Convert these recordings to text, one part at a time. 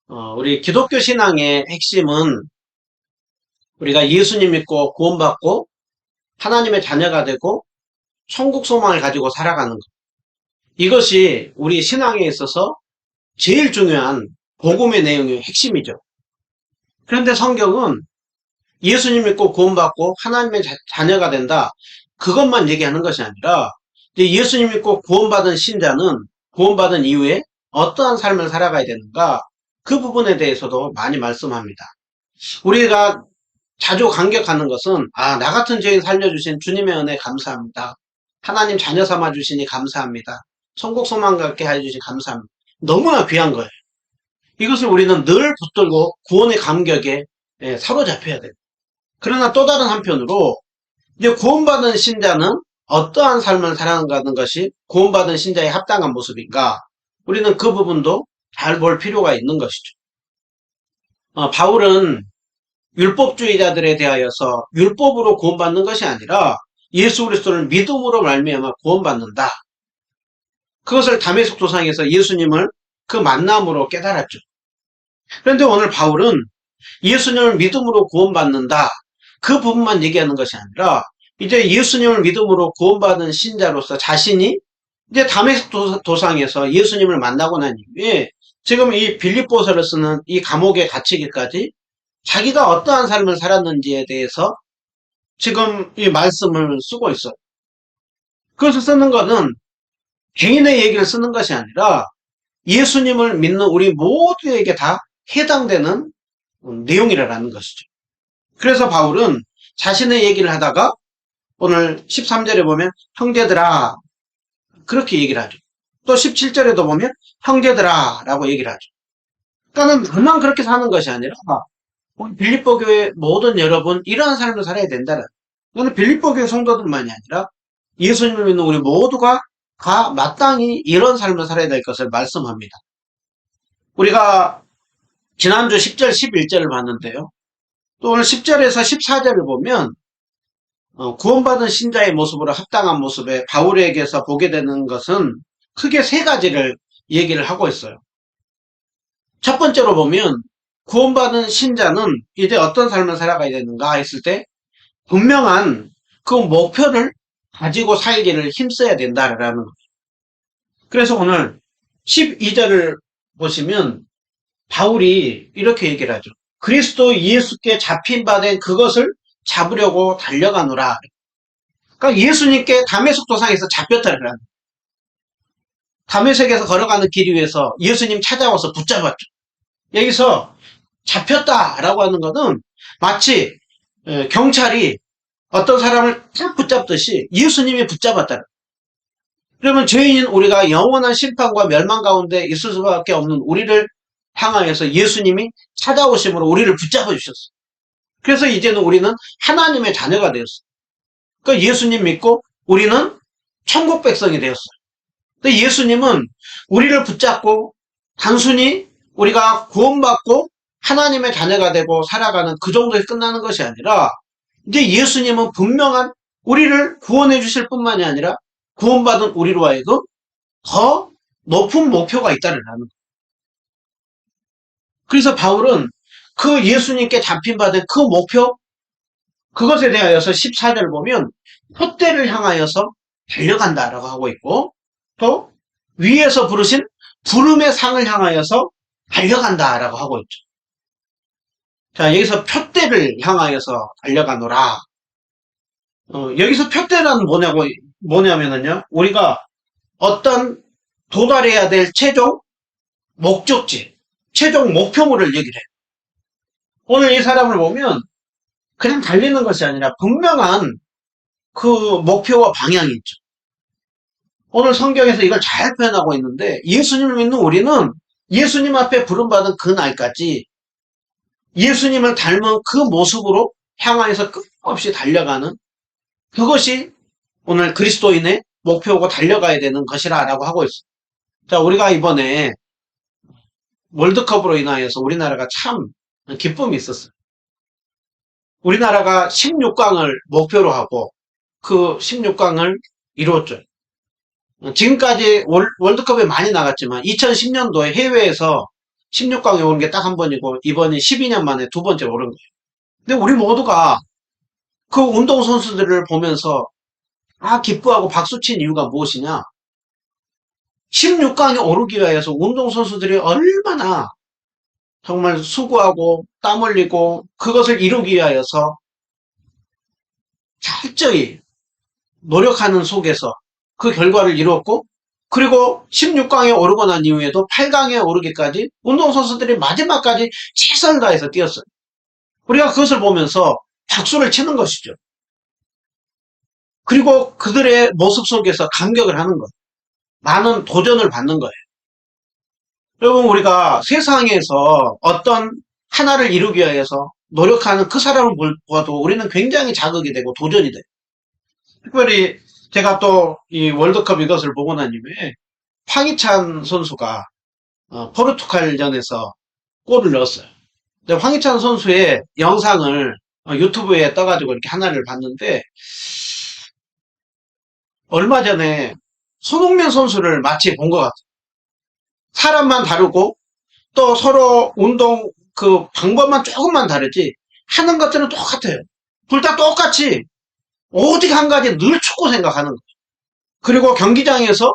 우리 기독교 신앙의 핵심은 우리가 예수님 믿고 구원받고 하나님의 자녀가 되고 천국 소망을 가지고 살아가는 것. 이것이 우리 신앙에 있어서 제일 중요한 복음의 내용의 핵심이죠. 그런데 성경은 예수님 믿고 구원받고 하나님의 자녀가 된다. 그것만 얘기하는 것이 아니라 예수님 믿고 구원받은 신자는 구원받은 이후에 어떠한 삶을 살아가야 되는가, 그 부분에 대해서도 많이 말씀합니다. 우리가 자주 감격하는 것은 나 같은 죄인 살려주신 주님의 은혜 감사합니다. 하나님 자녀 삼아 주시니 감사합니다. 천국 소망 갖게 해주시니 감사합니다. 너무나 귀한 거예요. 이것을 우리는 늘 붙들고 구원의 감격에 사로잡혀야 돼요. 그러나 또 다른 한편으로 이제 구원받은 신자는 어떠한 삶을 살아가는 것이 구원받은 신자의 합당한 모습인가? 우리는 그 부분도 잘 볼 필요가 있는 것이죠. 바울은 율법주의자들에 대하여서 율법으로 구원받는 것이 아니라 예수 그리스도를 믿음으로 말미암아 구원받는다. 그것을 다메섹 도상에서 예수님을 그 만남으로 깨달았죠. 그런데 오늘 바울은 예수님을 믿음으로 구원받는다. 그 부분만 얘기하는 것이 아니라 이제 예수님을 믿음으로 구원받은 신자로서 자신이 이제 다메섹 도상에서 예수님을 만나고 난 이후에 지금 이 빌립보서를 쓰는 이 감옥에 갇히기까지 자기가 어떠한 삶을 살았는지에 대해서 지금 이 말씀을 쓰고 있어요. 그것을 쓰는 것은 개인의 얘기를 쓰는 것이 아니라 예수님을 믿는 우리 모두에게 다 해당되는 내용이라는 것이죠. 그래서 바울은 자신의 얘기를 하다가 오늘 13절에 보면 형제들아 그렇게 얘기를 하죠. 또 17절에도 보면 형제들아 라고 얘기를 하죠. 그러니까 나만 그렇게 사는 것이 아니라 빌립보 교회 모든 여러분 이러한 삶을 살아야 된다는. 이거는 빌립보 교회 성도들만이 아니라 예수님을 믿는 우리 모두가 다 마땅히 이런 삶을 살아야 될 것을 말씀합니다. 우리가 지난주 10절, 11절을 봤는데요. 또 오늘 10절에서 14절을 보면 구원받은 신자의 모습으로 합당한 모습에 바울에게서 보게 되는 것은 크게 세 가지를 얘기를 하고 있어요. 첫 번째로 보면 구원받은 신자는 이제 어떤 삶을 살아가야 되는가 했을 때 분명한 그 목표를 가지고 살기를 힘써야 된다라는 거예요. 그래서 오늘 12절을 보시면 바울이 이렇게 얘기를 하죠. 그리스도 예수께 잡힌 바 된 그것을 잡으려고 달려가노라. 그러니까 예수님께 다메섹 도상에서 잡혔다는 거예요. 다메섹에서 걸어가는 길 위에서 예수님 찾아와서 붙잡았죠. 여기서 잡혔다라고 하는 것은 마치 경찰이 어떤 사람을 딱 붙잡듯이 예수님이 붙잡았다. 그러면 죄인인 우리가 영원한 심판과 멸망 가운데 있을 수밖에 없는 우리를 향하여서 예수님이 찾아오심으로 우리를 붙잡아 주셨어요. 그래서 이제는 우리는 하나님의 자녀가 되었어요. 그러니까 예수님 믿고 우리는 천국 백성이 되었어요. 근데 예수님은 우리를 붙잡고 단순히 우리가 구원받고 하나님의 자녀가 되고 살아가는 그 정도에 끝나는 것이 아니라 이제 예수님은 분명한 우리를 구원해 주실 뿐만이 아니라 구원받은 우리로 하여금 더 높은 목표가 있다는 거예요. 그래서 바울은 그 예수님께 잡힌 바 된 그 목표, 그것에 대하여서 14절을 보면 표대를 향하여서 달려간다라고 하고 있고 또 위에서 부르신 부름의 상을 향하여서 달려간다라고 하고 있죠. 자, 여기서 표대를 향하여서 달려가노라. 여기서 표대란 뭐냐면은요, 우리가 어떤 도달해야 될 최종 목적지, 최종 목표물을 얘기를 해요. 오늘 이 사람을 보면 그냥 달리는 것이 아니라 분명한 그 목표와 방향이 있죠. 오늘 성경에서 이걸 잘 표현하고 있는데 예수님을 믿는 우리는 예수님 앞에 부름받은 그 날까지 예수님을 닮은 그 모습으로 향하여서 끝없이 달려가는 그것이 오늘 그리스도인의 목표고 달려가야 되는 것이라고 하고 있어요. 자, 우리가 이번에 월드컵으로 인하여서 우리나라가 참 기쁨이 있었어요. 우리나라가 16강을 목표로 하고 그 16강을 이루었죠. 지금까지 월드컵에 많이 나갔지만 2010년도에 해외에서 16강에 오른 게 딱 한 번이고 이번이 12년 만에 두 번째 오른 거예요. 근데 우리 모두가 그 운동선수들을 보면서 기뻐하고 박수친 이유가 무엇이냐? 16강에 오르기 위해서 운동선수들이 얼마나 정말 수고하고 땀 흘리고 그것을 이루기 위하여서 철저히 노력하는 속에서 그 결과를 이루었고, 그리고 16강에 오르고 난 이후에도 8강에 오르기까지 운동선수들이 마지막까지 최선을 다해서 뛰었어요. 우리가 그것을 보면서 박수를 치는 것이죠. 그리고 그들의 모습 속에서 감격을 하는 것. 많은 도전을 받는 거예요. 여러분, 우리가 세상에서 어떤 하나를 이루기 위해서 노력하는 그 사람을 보아도 우리는 굉장히 자극이 되고 도전이 돼요. 특별히 제가 또 이 월드컵 이것을 보고 난 이후에 황희찬 선수가 포르투갈전에서 골을 넣었어요. 근데 황희찬 선수의 영상을 유튜브에 떠가지고 이렇게 하나를 봤는데, 얼마 전에 손흥민 선수를 마치 본 것 같아요. 사람만 다르고 또 서로 운동 그 방법만 조금만 다르지 하는 것들은 똑같아요. 둘 다 똑같이 오직 한 가지 늘 축구 생각하는 거예요. 그리고 경기장에서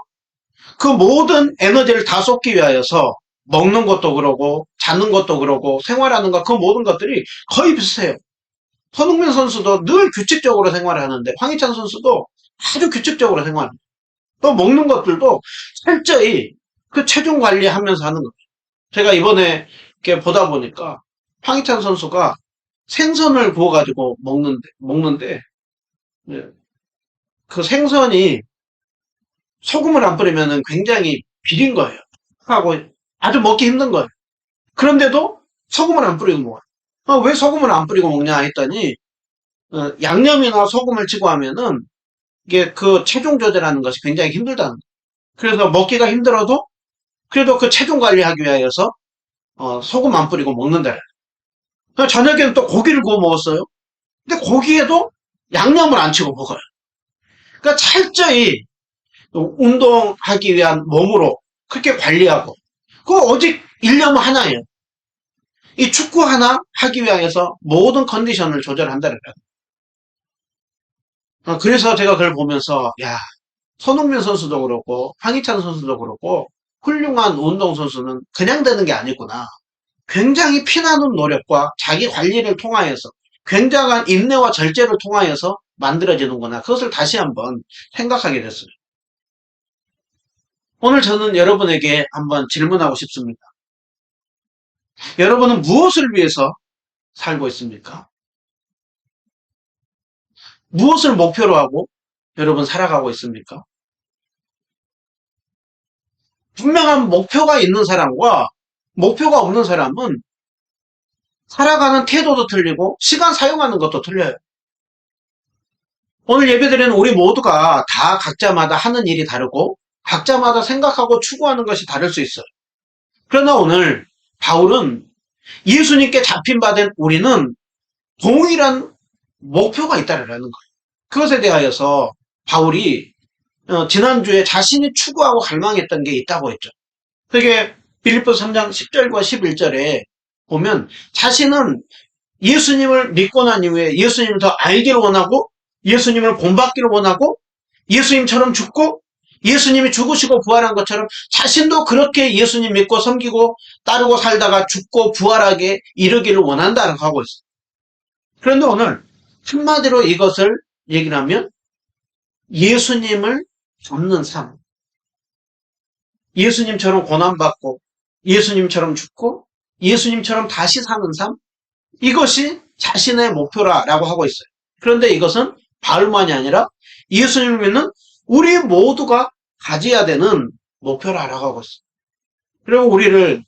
그 모든 에너지를 다 쏟기 위하여서 먹는 것도 그러고 자는 것도 그러고 생활하는 것 그 모든 것들이 거의 비슷해요. 손흥민 선수도 늘 규칙적으로 생활하는데 황희찬 선수도 아주 규칙적으로 생활합니다. 또 먹는 것들도 철저히 그 체중 관리하면서 하는 거예요. 제가 이번에 이렇게 보다 보니까 황희찬 선수가 생선을 구워가지고 먹는데 예, 그 생선이 소금을 안 뿌리면 굉장히 비린 거예요. 하고 아주 먹기 힘든 거예요. 그런데도 소금을 안 뿌리고 먹어요. 왜 소금을 안 뿌리고 먹냐 했더니 양념이나 소금을 치고 하면은 이게 그 체중 조절하는 것이 굉장히 힘들다는 거예요. 그래서 먹기가 힘들어도 그래도 그 체중 관리하기 위해서 소금 안 뿌리고 먹는다. 저녁에는 또 고기를 구워 먹었어요. 근데 고기에도 양념을 안 치고 먹어요. 그러니까 철저히 운동하기 위한 몸으로 그렇게 관리하고, 그 오직 일념 하나예요. 이 축구 하나 하기 위해서 모든 컨디션을 조절한다는 거예요. 그래서 제가 그걸 보면서 손흥민 선수도 그렇고 황희찬 선수도 그렇고 훌륭한 운동선수는 그냥 되는 게 아니구나. 굉장히 피나는 노력과 자기 관리를 통하여서 굉장한 인내와 절제를 통하여서 만들어지는구나. 그것을 다시 한번 생각하게 됐어요. 오늘 저는 여러분에게 한번 질문하고 싶습니다. 여러분은 무엇을 위해서 살고 있습니까? 무엇을 목표로 하고 여러분 살아가고 있습니까? 분명한 목표가 있는 사람과 목표가 없는 사람은 살아가는 태도도 틀리고 시간 사용하는 것도 틀려요. 오늘 예배드리는 우리 모두가 다 각자마다 하는 일이 다르고 각자마다 생각하고 추구하는 것이 다를 수 있어요. 그러나 오늘 바울은 예수님께 잡힌 바 된 우리는 동일한 목표가 있다는 거예요. 그것에 대하여서 바울이 지난주에 자신이 추구하고 갈망했던 게 있다고 했죠. 그게 빌립보서 3장 10절과 11절에 보면 자신은 예수님을 믿고 난 이후에 예수님을 더 알기를 원하고 예수님을 본받기를 원하고 예수님처럼 죽고 예수님이 죽으시고 부활한 것처럼 자신도 그렇게 예수님 믿고 섬기고 따르고 살다가 죽고 부활하게 이르기를 원한다고 하고 있어요. 그런데 오늘 한마디로 이것을 얘기를 하면 예수님을 닮는 삶, 예수님처럼 고난받고 예수님처럼 죽고 예수님처럼 다시 사는 삶, 이것이 자신의 목표라고 하고 있어요. 그런데 이것은 바울만이 아니라 예수님을 믿는 우리 모두가 가져야 되는 목표라고 하고 있어요. 그리고 우리를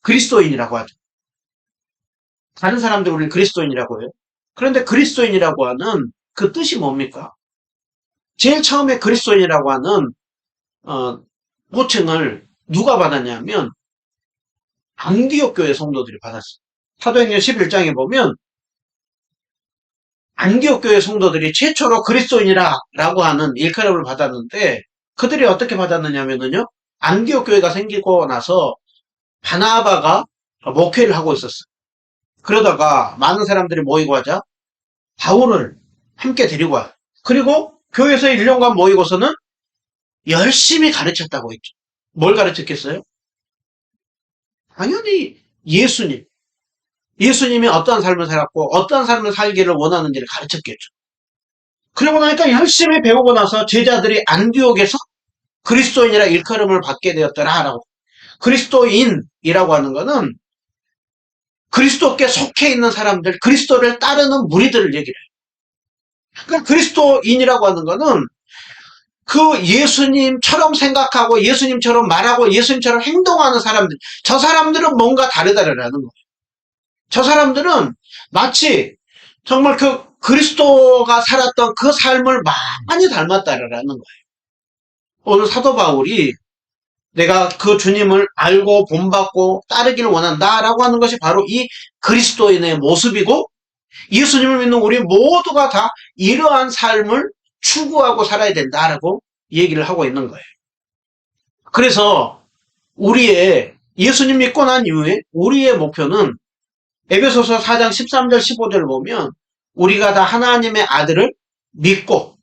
그리스도인이라고 하죠. 다른 사람들 우리를 그리스도인이라고 해요. 그런데 그리스도인이라고 하는 그 뜻이 뭡니까? 제일 처음에 그리스도인이라고 하는 호칭을 누가 받았냐면 안디옥 교회 성도들이 받았어요. 사도행전 11장에 보면 안디옥 교회 성도들이 최초로 그리스도인이라고 하는 일컬음을 받았는데 그들이 어떻게 받았느냐면요. 안디옥 교회가 생기고 나서 바나바가 목회를 하고 있었어요. 그러다가 많은 사람들이 모이고 하자 바울을 함께 데리고 와요. 그리고 교회에서 1년간 모이고서는 열심히 가르쳤다고 했죠. 뭘 가르쳤겠어요? 당연히 예수님. 예수님이 어떠한 삶을 살았고 어떠한 삶을 살기를 원하는지를 가르쳤겠죠. 그러고 나니까 열심히 배우고 나서 제자들이 안디옥에서 그리스도인이라 일컬음을 받게 되었더라라고. 그리스도인이라고 하는 것은 그리스도께 속해 있는 사람들, 그리스도를 따르는 무리들을 얘기를 해요. 그러니까 그리스도인이라고 하는 것은 그 예수님처럼 생각하고 예수님처럼 말하고 예수님처럼 행동하는 사람들, 저 사람들은 뭔가 다르다라는 거예요. 저 사람들은 마치 정말 그 그리스도가 살았던 그 삶을 많이 닮았다라는 거예요. 오늘 사도 바울이 내가 그 주님을 알고 본받고 따르기를 원한다라고 하는 것이 바로 이 그리스도인의 모습이고 예수님을 믿는 우리 모두가 다 이러한 삶을 추구하고 살아야 된다라고 얘기를 하고 있는 거예요. 그래서 우리의 예수님 믿고 난 이후에 우리의 목표는 에베소서 4장 13절 15절을 보면 우리가 다 하나님의 아들을 믿고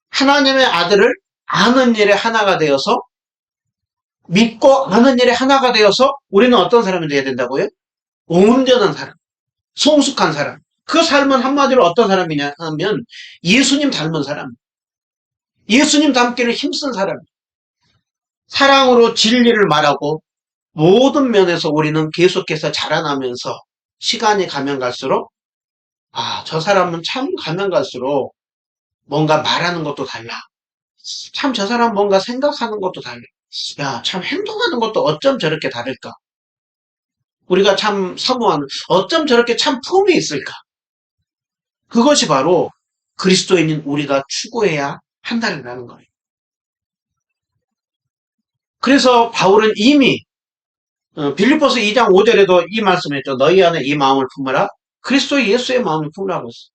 하나님의 아들을 아는 일에 하나가 되어서 믿고 아는 일에 하나가 되어서 우리는 어떤 사람이 되어야 된다고요? 온전한 사람, 성숙한 사람. 그 삶은 한마디로 어떤 사람이냐 하면 예수님 닮은 사람, 예수님 닮기를 힘쓴 사람, 사랑으로 진리를 말하고 모든 면에서 우리는 계속해서 자라나면서 시간이 가면 갈수록 저 사람은 참 가면 갈수록 뭔가 말하는 것도 달라. 참 저 사람 뭔가 생각하는 것도 달라. 야, 참 행동하는 것도 어쩜 저렇게 다를까? 우리가 참 사모하는 어쩜 저렇게 참 품이 있을까? 그것이 바로 그리스도인인 우리가 추구해야 한다는 거예요. 그래서 바울은 이미 빌립보서 2장 5절에도 이 말씀했죠. 너희 안에 이 마음을 품으라. 그리스도 예수의 마음을 품으라고 했어요.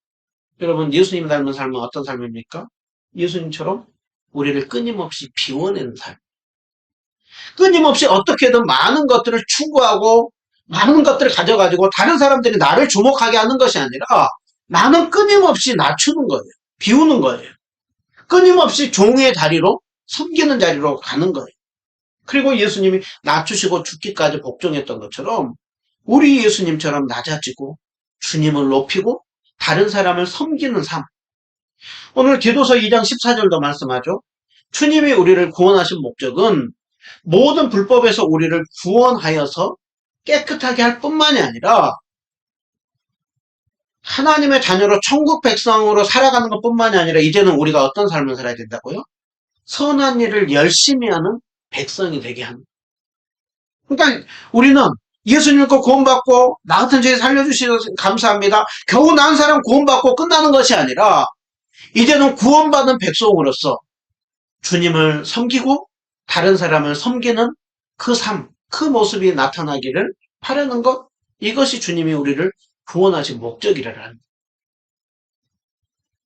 여러분 예수님 닮은 삶은 어떤 삶입니까? 예수님처럼 우리를 끊임없이 비워내는 삶. 끊임없이 어떻게든 많은 것들을 추구하고 많은 것들을 가져가지고 다른 사람들이 나를 주목하게 하는 것이 아니라 나는 끊임없이 낮추는 거예요. 비우는 거예요. 끊임없이 종의 자리로 섬기는 자리로 가는 거예요. 그리고 예수님이 낮추시고 죽기까지 복종했던 것처럼 우리 예수님처럼 낮아지고 주님을 높이고 다른 사람을 섬기는 삶. 오늘 디도서 2장 14절도 말씀하죠. 주님이 우리를 구원하신 목적은 모든 불법에서 우리를 구원하여서 깨끗하게 할 뿐만이 아니라 하나님의 자녀로 천국 백성으로 살아가는 것뿐만이 아니라 이제는 우리가 어떤 삶을 살아야 된다고요? 선한 일을 열심히 하는 백성이 되게 합니다. 그러니까 우리는 예수 님과 구원받고 나 같은 죄 살려주셔서 감사합니다. 겨우 난 사람 구원받고 끝나는 것이 아니라 이제는 구원받은 백성으로서 주님을 섬기고 다른 사람을 섬기는 그 삶, 그 모습이 나타나기를 바라는 것, 이것이 주님이 우리를 구원하신 목적이라는.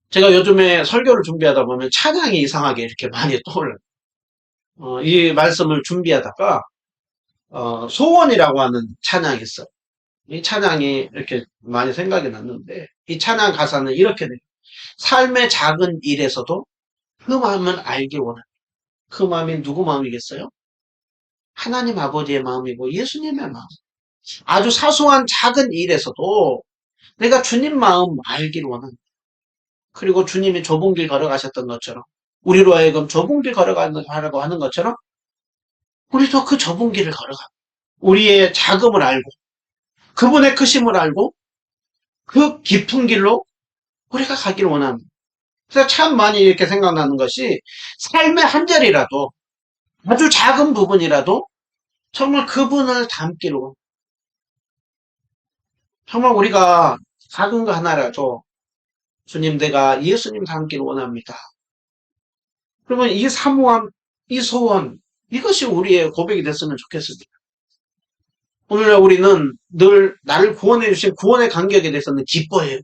제가 요즘에 설교를 준비하다 보면 찬양이 이상하게 이렇게 많이 떠올라요. 이 말씀을 준비하다가 소원이라고 하는 찬양이 있어요. 이 찬양이 이렇게 많이 생각이 났는데 이 찬양 가사는 이렇게 돼요. 삶의 작은 일에서도 그 마음은 알기 원합니다. 그 마음이 누구 마음이겠어요? 하나님 아버지의 마음이고 예수님의 마음. 아주 사소한 작은 일에서도 내가 주님 마음 알기를 원합니다. 그리고 주님이 좁은 길 걸어가셨던 것처럼 우리로 하여금 좁은 길 걸어가려고 하는 것처럼 우리도 그 좁은 길을 걸어가. 우리의 자금을 알고 그분의 크심을 알고 그 깊은 길로 우리가 가기를 원합니다. 그래서 참 많이 이렇게 생각나는 것이 삶의 한 절이라도 아주 작은 부분이라도 정말 그분을 닮기로 정말 우리가 작은 거 하나라도 주님 내가 예수님 닮기를 원합니다. 그러면 이 사모함, 이 소원 이것이 우리의 고백이 됐으면 좋겠습니다. 오늘날 우리는 늘 나를 구원해 주신 구원의 간격에 대해서는 기뻐해요.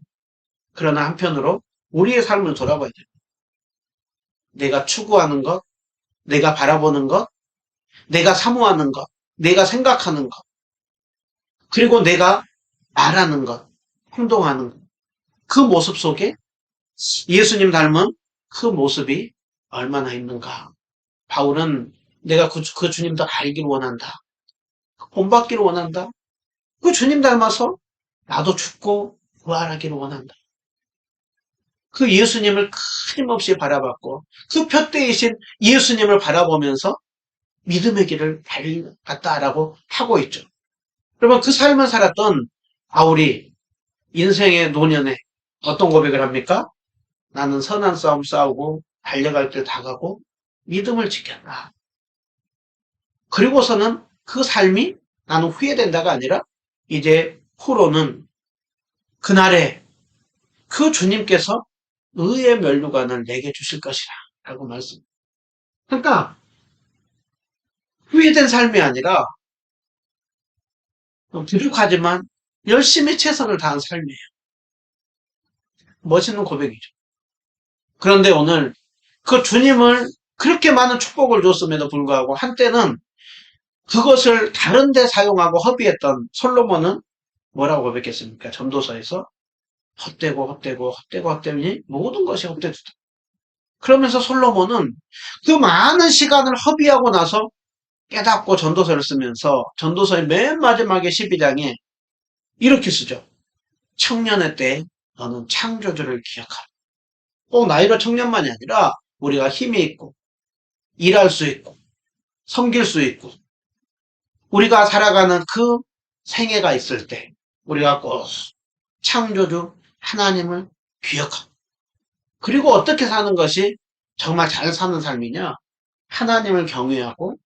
그러나 한편으로 우리의 삶을 돌아봐야 돼요. 내가 추구하는 것, 내가 바라보는 것, 내가 사모하는 것, 내가 생각하는 것, 그리고 내가 말하는 것, 행동하는 것, 그 모습 속에 예수님 닮은 그 모습이 얼마나 있는가. 바울은 내가 그 주님 더 알기를 원한다. 본받기를 원한다. 그 주님 닮아서 나도 죽고 부활하기를 원한다. 그 예수님을 끊임없이 바라봤고 그 표대이신 예수님을 바라보면서 믿음의 길을 달려갔다라고 하고 있죠. 그러면 그 삶을 살았던 바울이 인생의 노년에 어떤 고백을 합니까? 나는 선한 싸움 싸우고 달려갈 길 다 가고 믿음을 지켰다. 그리고서는 그 삶이 나는 후회된다가 아니라 이제 후로는 그날에 그 주님께서 의의 면류관을 내게 주실 것이라 라고 말씀. 그러니까 후회된 삶이 아니라 부족하지만 열심히 최선을 다한 삶이에요. 멋있는 고백이죠. 그런데 오늘 그 주님을 그렇게 많은 축복을 줬음에도 불구하고 한때는 그것을 다른 데 사용하고 허비했던 솔로몬은 뭐라고 고백했습니까? 전도서에서 헛되니 모든 것이 헛되다. 그러면서 솔로몬은 그 많은 시간을 허비하고 나서 깨닫고 전도서를 쓰면서 전도서의 맨 마지막에 12장에 이렇게 쓰죠. 청년의 때 너는 창조주를 기억하라. 꼭 나이로 청년만이 아니라 우리가 힘이 있고 일할 수 있고 섬길 수 있고 우리가 살아가는 그 생애가 있을 때 우리가 꼭 창조주 하나님을 기억하고 그리고 어떻게 사는 것이 정말 잘 사는 삶이냐? 하나님을 경외하고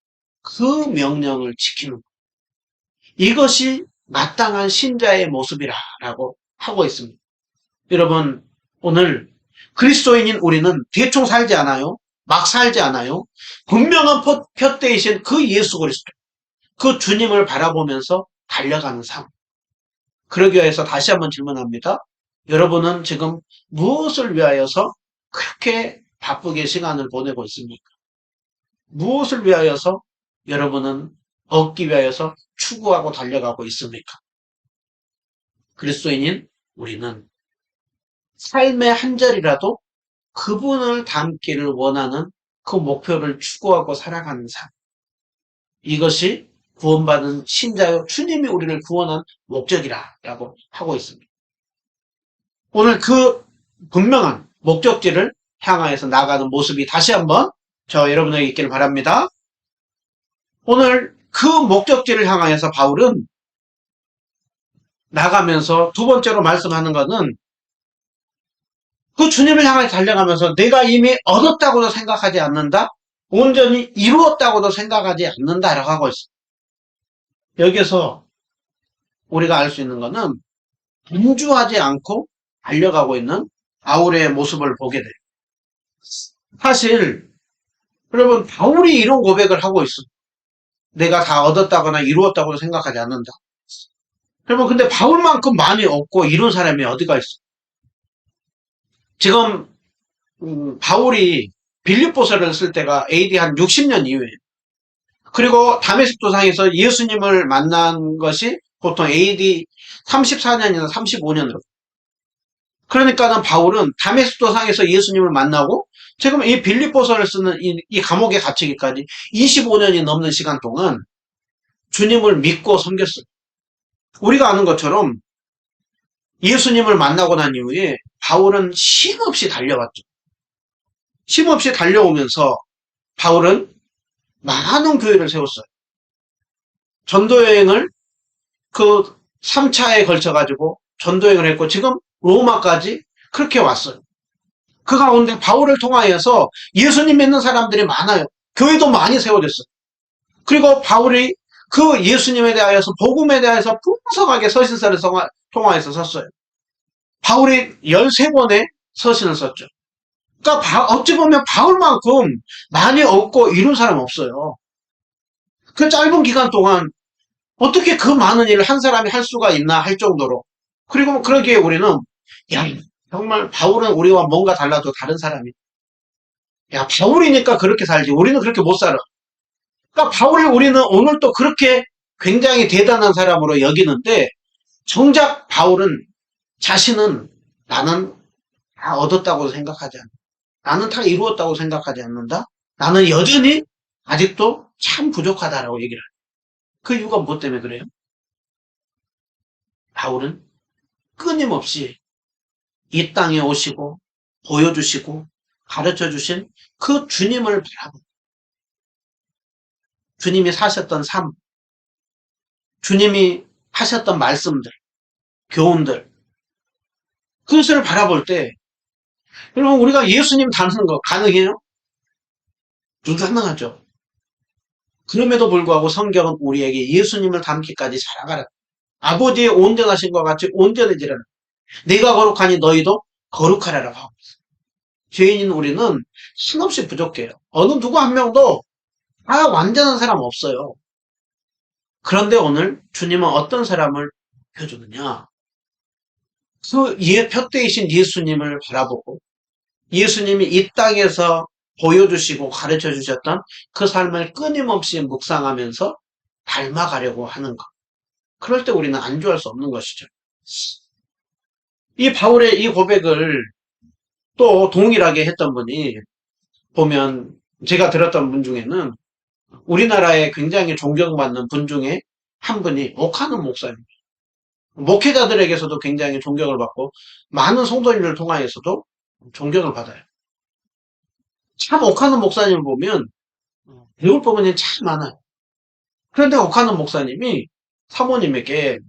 그 명령을 지키는 것. 이것이 마땅한 신자의 모습이라고 하고 있습니다. 여러분 오늘 그리스도인인 우리는 대충 살지 않아요. 막 살지 않아요. 분명한 표대이신 그 예수 그리스도 그 주님을 바라보면서 달려가는 삶. 그러기 위해서 다시 한번 질문합니다. 여러분은 지금 무엇을 위하여서 그렇게 바쁘게 시간을 보내고 있습니까? 무엇을 위하여서 여러분은 얻기 위하여서 추구하고 달려가고 있습니까? 그리스도인인 우리는 삶의 한 절이라도 그분을 닮기를 원하는 그 목표를 추구하고 살아가는 삶. 이것이 구원받은 신자요 주님이 우리를 구원한 목적이라고 하고 있습니다. 오늘 그 분명한 목적지를 향하여서 나가는 모습이 다시 한번 저 여러분에게 있기를 바랍니다. 오늘 그 목적지를 향하여서 바울은 나가면서 두 번째로 말씀하는 것은 그 주님을 향해 달려가면서 내가 이미 얻었다고도 생각하지 않는다. 온전히 이루었다고도 생각하지 않는다라고 하고 있습니다. 여기서 우리가 알 수 있는 것은 분주하지 않고 달려가고 있는 바울의 모습을 보게 돼요. 사실 여러분 바울이 이런 고백을 하고 있어. 내가 다 얻었다거나 이루었다고 생각하지 않는다. 여러분 근데 바울만큼 많이 얻고 이룬 사람이 어디가 있어? 지금 바울이 빌립보서를 쓸 때가 AD 한 60년 이후에 그리고 다메섹 도상에서 예수님을 만난 것이 보통 AD 34년이나 35년으로 그러니까는 바울은 다메섹 도상에서 예수님을 만나고 지금 이 빌립보서를 쓰는 이 감옥에 갇히기까지 25년이 넘는 시간 동안 주님을 믿고 섬겼어요. 우리가 아는 것처럼 예수님을 만나고 난 이후에 바울은 쉼없이 달려왔죠. 쉼없이 달려오면서 바울은 많은 교회를 세웠어요. 전도여행을 그 3차에 걸쳐가지고 전도여행을 했고 지금 로마까지 그렇게 왔어요. 그 가운데 바울을 통하여서 예수님 믿는 사람들이 많아요. 교회도 많이 세워졌어요. 그리고 바울이 그 예수님에 대하여서 복음에 대해서 풍성하게 서신서를 통하여서 썼어요. 바울이 13번의 서신을 썼죠. 그러니까 어찌 보면 바울만큼 많이 얻고 이룬 사람 없어요. 그 짧은 기간 동안 어떻게 그 많은 일을 한 사람이 할 수가 있나 할 정도로. 그리고 그러기에 우리는 야 정말 바울은 우리와 뭔가 달라도 다른 사람이. 야 바울이니까 그렇게 살지 우리는 그렇게 못 살아. 그러니까 바울을 우리는 오늘 또 그렇게 굉장히 대단한 사람으로 여기는데 정작 바울은 자신은 나는 다 얻었다고 생각하지 않는다. 나는 다 이루었다고 생각하지 않는다. 나는 여전히 아직도 참 부족하다라고 얘기를 해요. 그 이유가 무엇 때문에 그래요? 바울은 끊임없이 이 땅에 오시고 보여주시고 가르쳐 주신 그 주님을 바라보고 주님이 사셨던 삶, 주님이 하셨던 말씀들, 교훈들 그것을 바라볼 때 여러분 우리가 예수님 닮는 거 가능해요? 불가능하죠. 그럼에도 불구하고 성경은 우리에게 예수님을 닮기까지 살아가라. 아버지의 온전하신 것 같이 온전해지라는 내가 거룩하니 너희도 거룩하라라고 하고 있어요. 죄인인 우리는 신없이 부족해요. 어느 누구 한 명도 다 완전한 사람 없어요. 그런데 오늘 주님은 어떤 사람을 펴주느냐? 그 표대이신 예수님을 바라보고 예수님이 이 땅에서 보여주시고 가르쳐 주셨던 그 삶을 끊임없이 묵상하면서 닮아가려고 하는 것. 그럴 때 우리는 안주할 수 없는 것이죠. 이 바울의 이 고백을 또 동일하게 했던 분이 보면 제가 들었던 분 중에는 우리나라에 굉장히 존경받는 분 중에 한 분이 옥하는 목사입니다. 목회자들에게서도 굉장히 존경을 받고 많은 성도님들 통하여서도 존경을 받아요. 참 옥하는 목사님을 보면 배울 부분이 참 많아요. 그런데 옥하는 목사님이 사모님에게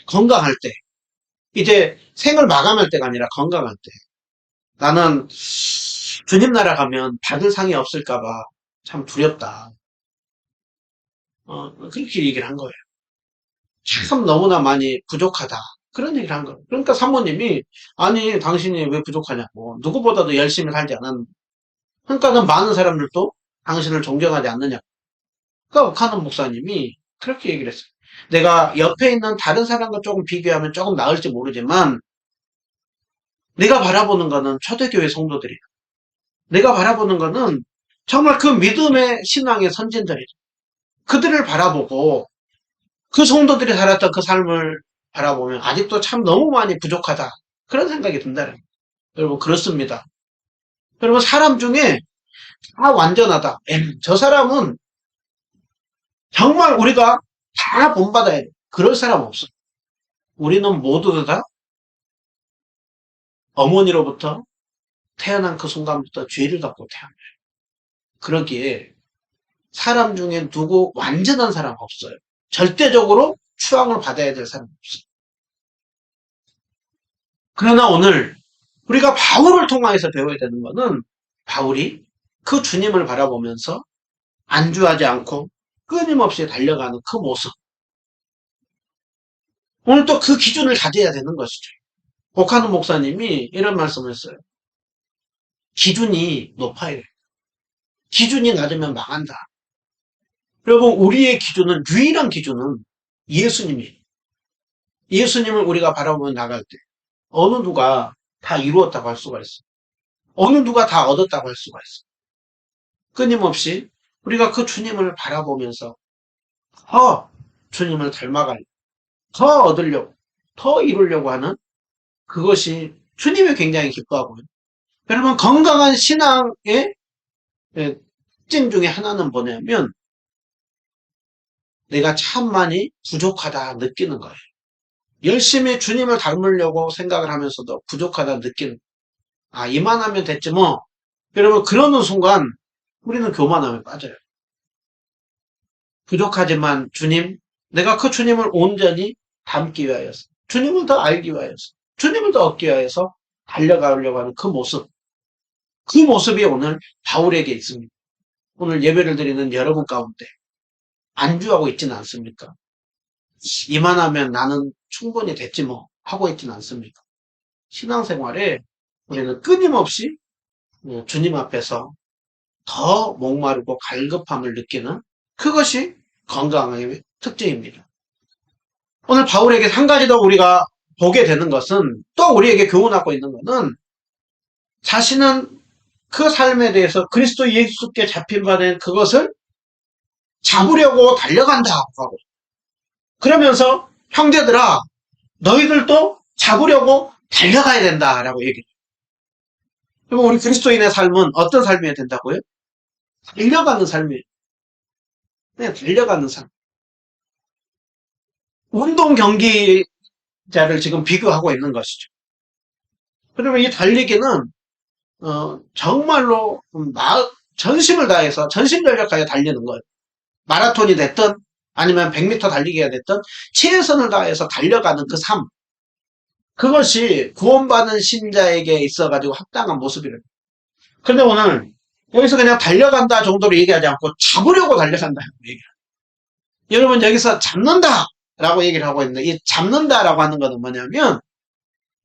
건강할 때 이제 생을 마감할 때가 아니라 건강할 때 나는 주님 나라 가면 받을 상이 없을까 봐 참 두렵다. 그렇게 얘기를 한 거예요. 참 너무나 많이 부족하다. 그런 얘기를 한 거예요. 그러니까 사모님이 아니 당신이 왜 부족하냐고 누구보다도 열심히 살지 않았는데 그러니까 많은 사람들도 당신을 존경하지 않느냐. 그러니까 옥하는 목사님이 그렇게 얘기를 했어요. 내가 옆에 있는 다른 사람과 조금 비교하면 조금 나을지 모르지만 내가 바라보는 거는 초대교회 성도들이야. 내가 바라보는 거는 정말 그 믿음의 신앙의 선진들이죠. 그들을 바라보고 그 성도들이 살았던 그 삶을 바라보면 아직도 참 너무 많이 부족하다. 그런 생각이 든다는 거예요. 여러분 그렇습니다. 여러분 사람 중에 다 완전하다. 저 사람은 정말 우리가 다 본받아야 돼. 그럴 사람 없어. 우리는 모두 다 어머니로부터 태어난 그 순간부터 죄를 갖고 태어나요. 그러기에 사람 중에 누구 완전한 사람 없어요. 절대적으로 추앙을 받아야 될 사람 없어요. 그러나 오늘 우리가 바울을 통해서 배워야 되는 것은 바울이 그 주님을 바라보면서 안주하지 않고 끊임없이 달려가는 그 모습. 오늘 또 그 기준을 가져야 되는 것이죠. 복하는 목사님이 이런 말씀을 했어요. 기준이 높아야 돼. 기준이 낮으면 망한다. 여러분 우리의 기준은 유일한 기준은 예수님이에요. 예수님을 우리가 바라보며 나갈 때 어느 누가 다 이루었다고 할 수가 있어. 어느 누가 다 얻었다고 할 수가 있어. 끊임없이 우리가 그 주님을 바라보면서 더 주님을 닮아가려고, 더 얻으려고, 더 이루려고 하는 그것이 주님이 굉장히 기뻐하고요. 여러분 건강한 신앙의 특징 중에 하나는 뭐냐면 내가 참 많이 부족하다 느끼는 거예요. 열심히 주님을 닮으려고 생각을 하면서도 부족하다 느끼는 이만하면 됐지 뭐. 여러분 그러는 순간 우리는 교만함에 빠져요. 부족하지만 주님, 내가 그 주님을 온전히 닮기 위하여서 주님을 더 알기 위하여서 주님을 더 얻기 위하여서 달려가려고 하는 그 모습, 그 모습이 오늘 바울에게 있습니다. 오늘 예배를 드리는 여러분 가운데 안주하고 있지는 않습니까? 이만하면 나는 충분히 됐지 뭐 하고 있지는 않습니까? 신앙생활에 우리는 끊임없이 주님 앞에서 더 목마르고 갈급함을 느끼는 그것이 건강의 특징입니다. 오늘 바울에게 한 가지 더 우리가 보게 되는 것은 또 우리에게 교훈하고 있는 것은 자신은 그 삶에 대해서 그리스도 예수께 잡힌 바 된 그것을 잡으려고 달려간다 하고. 그러면서 형제들아, 너희들도 잡으려고 달려가야 된다라고 얘기해요. 그럼 우리 그리스도인의 삶은 어떤 삶이어야 된다고요? 달려가는 삶이에요. 그냥 달려가는 삶. 운동 경기자를 지금 비교하고 있는 것이죠. 그러면 이 달리기는 정말로 전심을 다해서 전심전력하여 달리는 거예요. 마라톤이 됐든 아니면 100m 달리기가 됐든 최선을 다해서 달려가는 그 삶. 그것이 구원받은 신자에게 있어가지고 합당한 모습이래요. 그런데 오늘 여기서 그냥 달려간다 정도로 얘기하지 않고 잡으려고 달려간다. 여러분 여기서 잡는다라고 얘기를 하고 있는데 이 잡는다라고 하는 것은 뭐냐면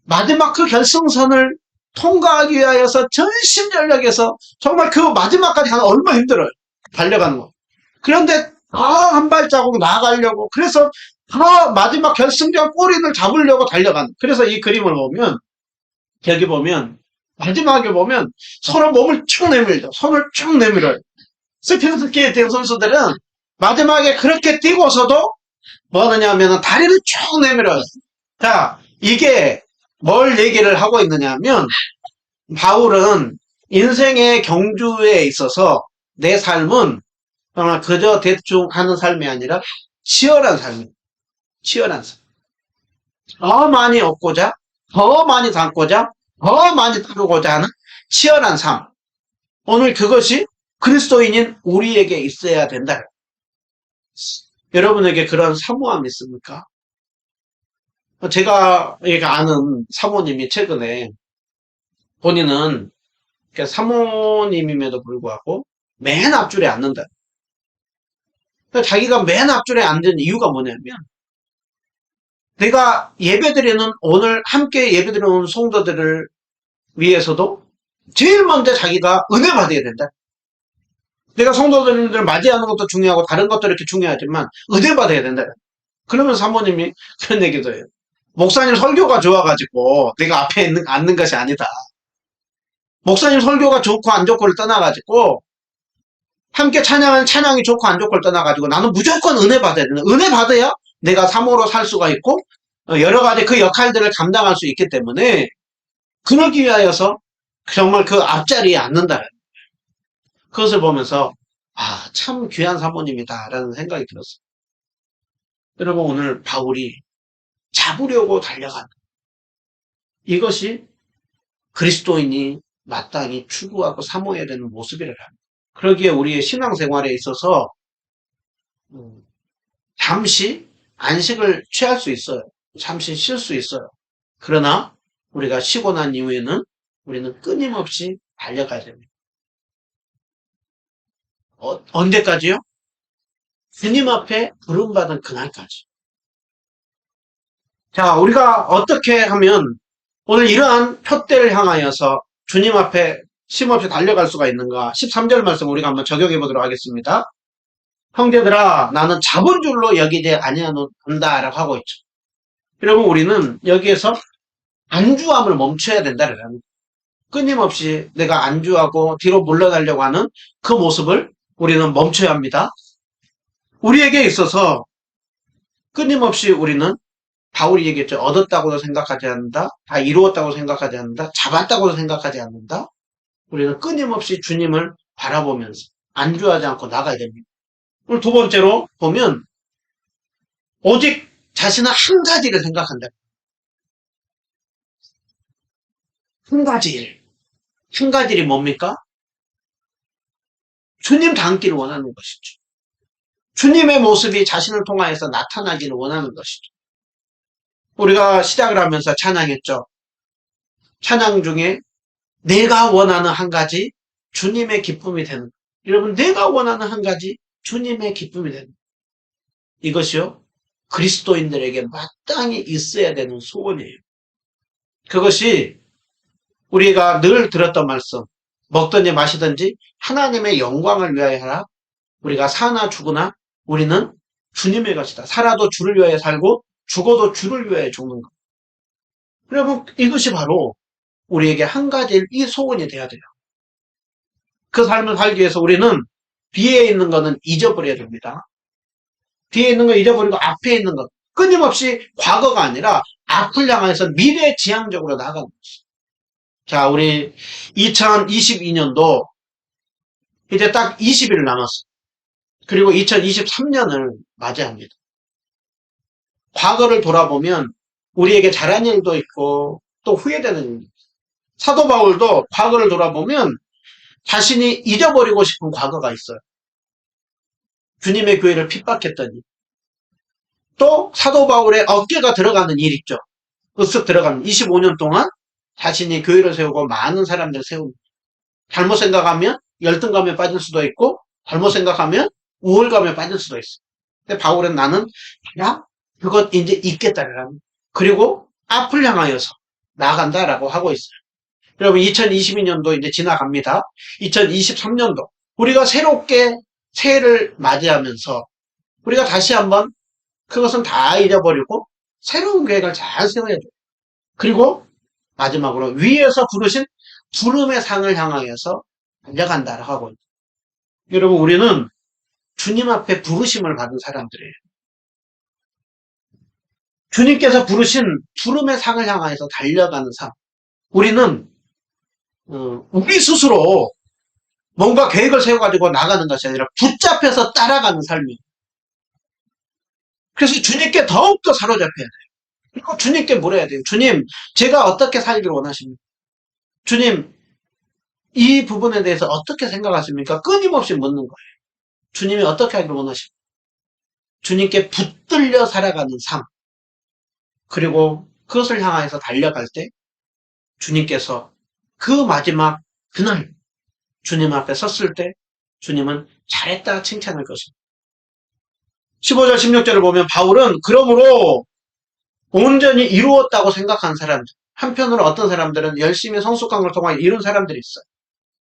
마지막 그 결승선을 통과하기 위하여서 전심전력에서 정말 그 마지막까지 가는 얼마나 힘들어요. 달려가는 거. 그런데 더 한 발자국 나아가려고 그래서 더 마지막 결승전 골인을 잡으려고 달려가는. 그래서 이 그림을 보면 여기 보면 마지막에 보면 서로 몸을 쭉 내밀죠. 손을 쭉 내밀어요. 스피드스케이팅 된 선수들은 마지막에 그렇게 뛰고서도 뭐 하느냐면 다리를 쭉 내밀어요. 자, 이게 뭘 얘기를 하고 있느냐 하면 바울은 인생의 경주에 있어서 내 삶은 그저 대충 하는 삶이 아니라 치열한 삶이에요. 치열한 삶. 더 많이 얻고자, 더 많이 담고자, 더 많이 따르고자 하는 치열한 삶. 오늘 그것이 그리스도인인 우리에게 있어야 된다. 여러분에게 그런 사모함이 있습니까? 제가 아는 사모님이 최근에 본인은 사모님임에도 불구하고 맨 앞줄에 앉는다. 자기가 맨 앞줄에 앉은 이유가 뭐냐면 내가 예배드리는 오늘 함께 예배드리는 성도들을 위해서도 제일 먼저 자기가 은혜 받아야 된다. 내가 성도들을 맞이하는 것도 중요하고 다른 것도 이렇게 중요하지만 은혜 받아야 된다. 그러면 사모님이 그런 얘기도 해요. 목사님 설교가 좋아가지고 내가 앞에 앉는 것이 아니다. 목사님 설교가 좋고 안 좋고를 떠나가지고 함께 찬양하는 찬양이 좋고 안 좋고를 떠나가지고 나는 무조건 은혜 받아야 된다. 은혜 받아야 내가 사모로 살 수가 있고 여러 가지 그 역할들을 감당할 수 있기 때문에 그러기 위하여서 정말 그 앞자리에 앉는다. 그것을 보면서 참 귀한 사모님이다라는 생각이 들었어요. 여러분 오늘 바울이 잡으려고 달려가는 이것이 그리스도인이 마땅히 추구하고 사모해야 되는 모습이라는 거예요. 그러기에 우리의 신앙생활에 있어서 잠시 안식을 취할 수 있어요. 잠시 쉴 수 있어요. 그러나 우리가 쉬고 난 이후에는 우리는 끊임없이 달려가야 됩니다. 언제까지요? 주님 앞에 부름받은 그날까지. 자, 우리가 어떻게 하면 오늘 이러한 표대를 향하여서 주님 앞에 쉼없이 달려갈 수가 있는가? 13절 말씀 우리가 한번 적용해 보도록 하겠습니다. 형제들아, 나는 잡은 줄로 여기지 아니하노다라고 하고 있죠. 여러분, 우리는 여기에서 안주함을 멈춰야 된다라는 거예요. 끊임없이 내가 안주하고 뒤로 물러가려고 하는 그 모습을 우리는 멈춰야 합니다. 우리에게 있어서 끊임없이 우리는 바울이 얘기했죠. 얻었다고도 생각하지 않는다. 다 이루었다고 생각하지 않는다. 잡았다고도 생각하지 않는다. 우리는 끊임없이 주님을 바라보면서 안주하지 않고 나가야 됩니다. 오늘 두 번째로 보면 오직 자신은 한 가지를 생각한다. 한 가지 일. 한 가지 일이 뭡니까? 주님 닮기를 원하는 것이죠. 주님의 모습이 자신을 통하여서 나타나기를 원하는 것이죠. 우리가 시작을 하면서 찬양했죠. 찬양 중에 내가 원하는 한 가지 주님의 기쁨이 되는. 여러분 내가 원하는 한 가지 주님의 기쁨이 되는. 이것이요. 그리스도인들에게 마땅히 있어야 되는 소원이에요. 그것이 우리가 늘 들었던 말씀. 먹든지 마시든지 하나님의 영광을 위하여 하라. 우리가 사나 죽으나 우리는 주님의 것이다. 살아도 주를 위하여 살고 죽어도 주를 위하여 죽는 것. 여러분 이것이 바로 우리에게 한 가지 이 소원이 되어야 돼요. 그 삶을 살기 위해서 우리는 뒤에 있는 거는 잊어버려야 됩니다. 뒤에 있는 거 잊어버리고 앞에 있는 거 끊임없이 과거가 아니라 앞을 향해서 미래지향적으로 나가는 거죠. 자, 우리 2022년도 이제 딱 20일 남았어. 그리고 2023년을 맞이합니다. 과거를 돌아보면 우리에게 잘한 일도 있고 또 후회되는 일도 있어요. 사도 바울도 과거를 돌아보면 자신이 잊어버리고 싶은 과거가 있어요. 주님의 교회를 핍박했더니 또 사도 바울의 어깨가 들어가는 일 있죠. 으쓱 들어가는 25년 동안 자신이 교회를 세우고 많은 사람들을 세웁니다. 잘못 생각하면 열등감에 빠질 수도 있고 잘못 생각하면 우월감에 빠질 수도 있어. 근데 바울은 나는 그냥 그것 이제 있겠다라는 그리고 앞을 향하여서 나아간다라고 하고 있어요. 여러분 2022년도 이제 지나갑니다. 2023년도 우리가 새롭게 새해를 맞이하면서 우리가 다시 한번 그것은 다 잊어버리고 새로운 계획을 잘 세워야 돼요. 그리고 마지막으로 위에서 부르신 부름의 상을 향하여서 달려간다라고 하고 있어요. 여러분 우리는 주님 앞에 부르심을 받은 사람들이에요. 주님께서 부르신 부름의 상을 향하여서 달려가는 삶. 우리는 우리 스스로 뭔가 계획을 세워가지고 나가는 것이 아니라 붙잡혀서 따라가는 삶이에요. 그래서 주님께 더욱더 사로잡혀야 돼요. 그리고 주님께 물어야 돼요. 주님, 제가 어떻게 살기를 원하십니까? 주님, 이 부분에 대해서 어떻게 생각하십니까? 끊임없이 묻는 거예요. 주님이 어떻게 하기를 원하십니까? 주님께 붙들려 살아가는 삶. 그리고 그것을 향해서 달려갈 때 주님께서 그 마지막 그날 주님 앞에 섰을 때 주님은 잘했다 칭찬할 것입니다. 15절 16절을 보면 바울은 그러므로 온전히 이루었다고 생각하는 사람들, 한편으로 어떤 사람들은 열심히 성숙한 걸 통해 이룬 사람들이 있어요.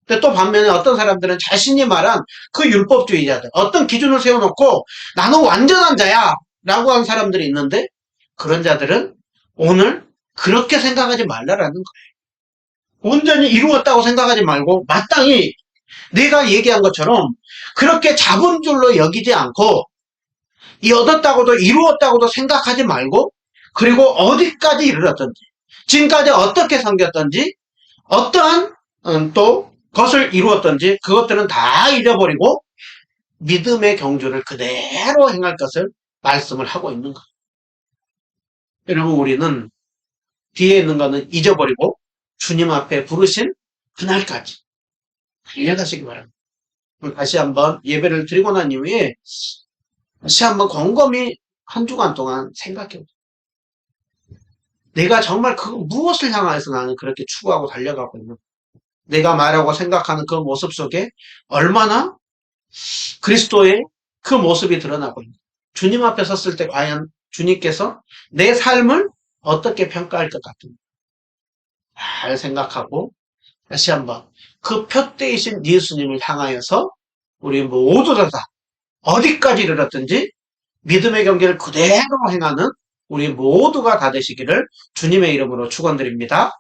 근데 또 반면에 어떤 사람들은 자신이 말한 그 율법주의자들, 어떤 기준을 세워놓고 나는 완전한 자야 라고 하는 사람들이 있는데 그런 자들은 오늘 그렇게 생각하지 말라라는 거예요. 온전히 이루었다고 생각하지 말고 마땅히 내가 얘기한 것처럼 그렇게 잡은 줄로 여기지 않고 이 얻었다고도 이루었다고도 생각하지 말고 그리고 어디까지 이르렀던지 지금까지 어떻게 섬겼던지 어떠한 또 것을 이루었던지 그것들은 다 잊어버리고 믿음의 경주를 그대로 행할 것을 말씀을 하고 있는 거예요. 여러분 우리는 뒤에 있는 거는 잊어버리고 주님 앞에 부르신 그날까지 달려가시기 바랍니다. 다시 한번 예배를 드리고 난 이후에 다시 한번 곰곰이 한 주간 동안 생각해보세요. 내가 정말 그 무엇을 향해서 나는 그렇게 추구하고 달려가고 있는 내가 말하고 생각하는 그 모습 속에 얼마나 그리스도의 그 모습이 드러나고 있는 주님 앞에 섰을 때 과연 주님께서 내 삶을 어떻게 평가할 것 같은가 잘 생각하고 다시 한번 그 표대이신 예수님을 향하여서 우리 모두 다 어디까지 이르렀든지 믿음의 경계를 그대로 행하는 우리 모두가 다 되시기를 주님의 이름으로 축원드립니다.